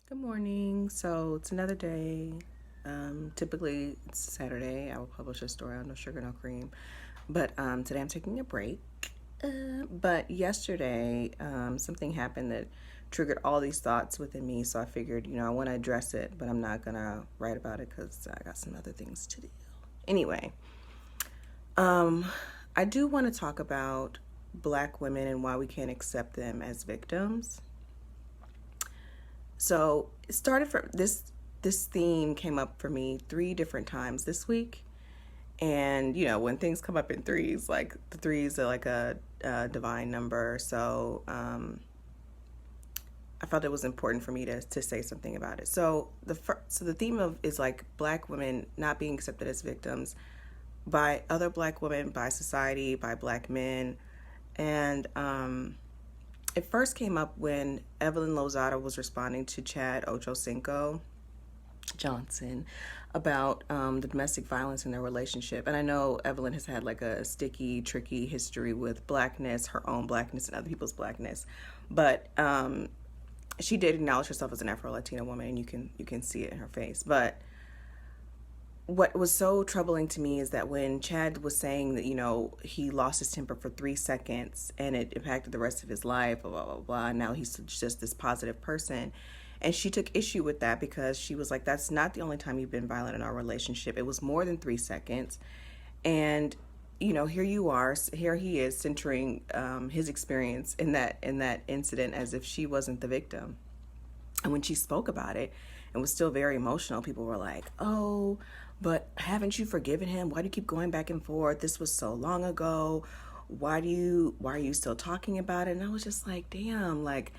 Good morning. So it's another day. Typically it's Saturday. I will publish a story on No Sugar No Cream, but today I'm taking a break. But yesterday, something happened that triggered all these thoughts within me. So I figured, I want to address it, but I'm not gonna write about it because I got some other things to do. Anyway, um, I do want to talk about Black women and why we can't accept them as victims. So it started from this theme came up for me three different times this week. And when things come up in threes, like the threes are like a divine number. So I felt it was important for me to say something about it. So the theme of is like Black women not being accepted as victims by other Black women, by society, by Black men, and it first came up when Evelyn Lozada was responding to Chad Ochocinco Johnson about the domestic violence in their relationship. And I know Evelyn has had like a sticky, tricky history with blackness, her own blackness, and other people's blackness. But she did acknowledge herself as an Afro-Latina woman, and you can see it in her face. But what was so troubling to me is that when Chad was saying that, he lost his temper for 3 seconds and it impacted the rest of his life, blah, blah, blah, blah, and now he's just this positive person. And she took issue with that because she was like, that's not the only time you've been violent in our relationship. It was more than 3 seconds. And, here you are, here he is centering his experience in that incident as if she wasn't the victim. And when she spoke about it and was still very emotional, people were like, oh, but haven't you forgiven him? Why do you keep going back and forth? This was so long ago. Why are you still talking about it? And I was just like, damn, like,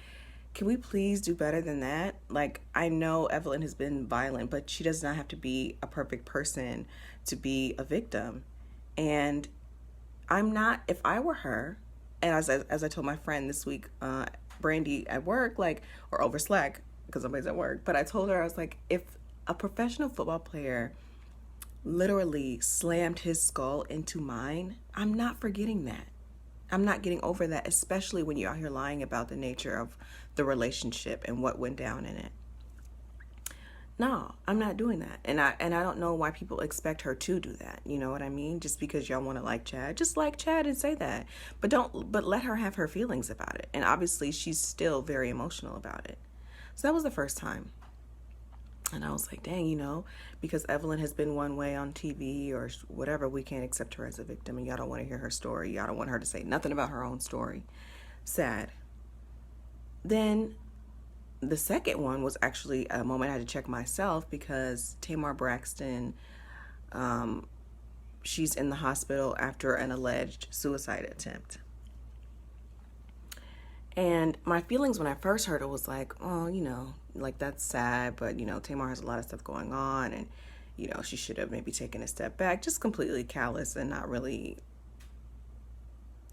can we please do better than that? Like, I know Evelyn has been violent, but she does not have to be a perfect person to be a victim. And I'm not, if I were her, and as I told my friend this week, Brandy at work, like, or over Slack, because somebody's at work, but I told her, I was like, if a professional football player literally slammed his skull into mine, I'm not forgetting that. I'm not getting over that, especially when you're out here lying about the nature of the relationship and what went down in it. No, I'm not doing that. And I don't know why people expect her to do that. You know what I mean? Just because y'all want to like Chad, just like Chad and say that. But let her have her feelings about it. And obviously she's still very emotional about it. So that was the first time. And I was like, dang, because Evelyn has been one way on TV or whatever, we can't accept her as a victim. And y'all don't want to hear her story. Y'all don't want her to say nothing about her own story. Sad. Then the second one was actually a moment I had to check myself because Tamar Braxton, she's in the hospital after an alleged suicide attempt. And my feelings when I first heard it was like, oh, like that's sad, but Tamar has a lot of stuff going on, and she should have maybe taken a step back, just completely callous and not really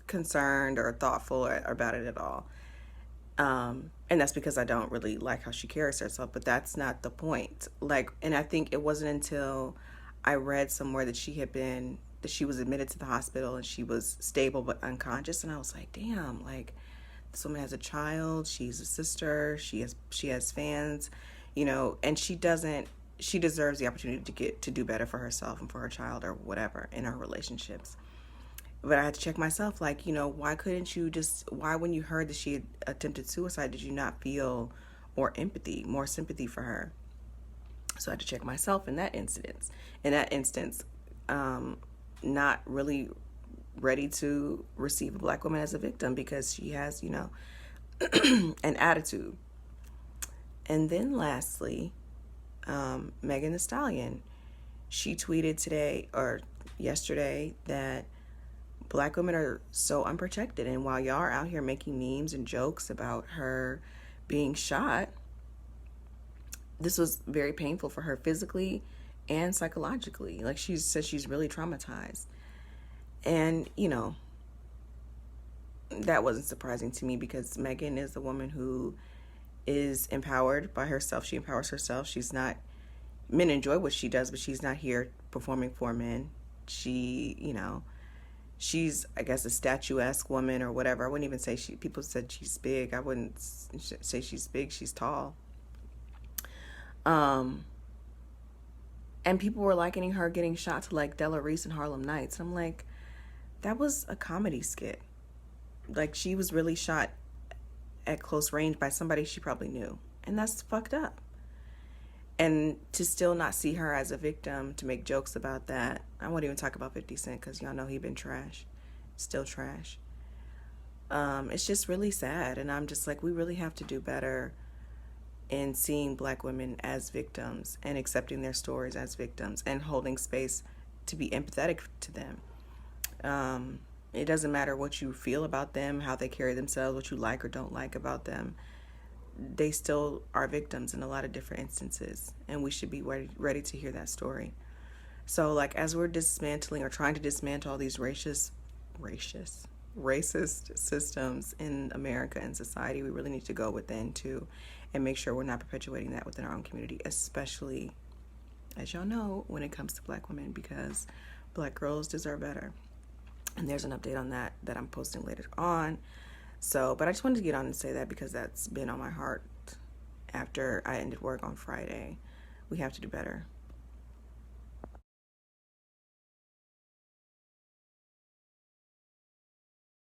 concerned or thoughtful about it at all. And that's because I don't really like how she carries herself, but that's not the point. Like, and I think it wasn't until I read somewhere that she was admitted to the hospital and she was stable but unconscious, and I was like, damn, like this woman has a child, she's a sister, she has fans, and she deserves the opportunity to do better for herself and for her child or whatever in her relationships. But I had to check myself, like, why when you heard that she had attempted suicide, did you not feel more sympathy for her? So I had to check myself in that instance, not really ready to receive a Black woman as a victim because she has, an attitude. And then lastly, Megan Thee Stallion, she tweeted today or yesterday that Black women are so unprotected, and while y'all are out here making memes and jokes about her being shot, this was very painful for her physically and psychologically. Like, she said she's really traumatized. And, that wasn't surprising to me because Megan is a woman who is empowered by herself. She empowers herself. Men enjoy what she does, but she's not here performing for men. She's, I guess, a statuesque woman or whatever. I wouldn't even say people said she's big. I wouldn't say she's big. She's tall. Um, and people were likening her getting shot to like Della Reese in Harlem Nights. I'm like, that was a comedy skit. Like, she was really shot at close range by somebody she probably knew. And that's fucked up. And to still not see her as a victim, to make jokes about that. I won't even talk about 50 Cent because y'all know he been trash. Still trash. It's just really sad. And I'm just like, we really have to do better in seeing black women as victims and accepting their stories as victims and holding space to be empathetic to them. It doesn't matter what you feel about them, how they carry themselves, what you like or don't like about them. They still are victims in a lot of different instances, and we should be ready to hear that story. So, like, as we're dismantling or trying to dismantle all these racist systems in America and society, we really need to go within too and make sure we're not perpetuating that within our own community, especially, as y'all know, when it comes to black women, because black girls deserve better. And there's an update on that I'm posting later on. So, but I just wanted to get on and say that because that's been on my heart after I ended work on Friday. We have to do better.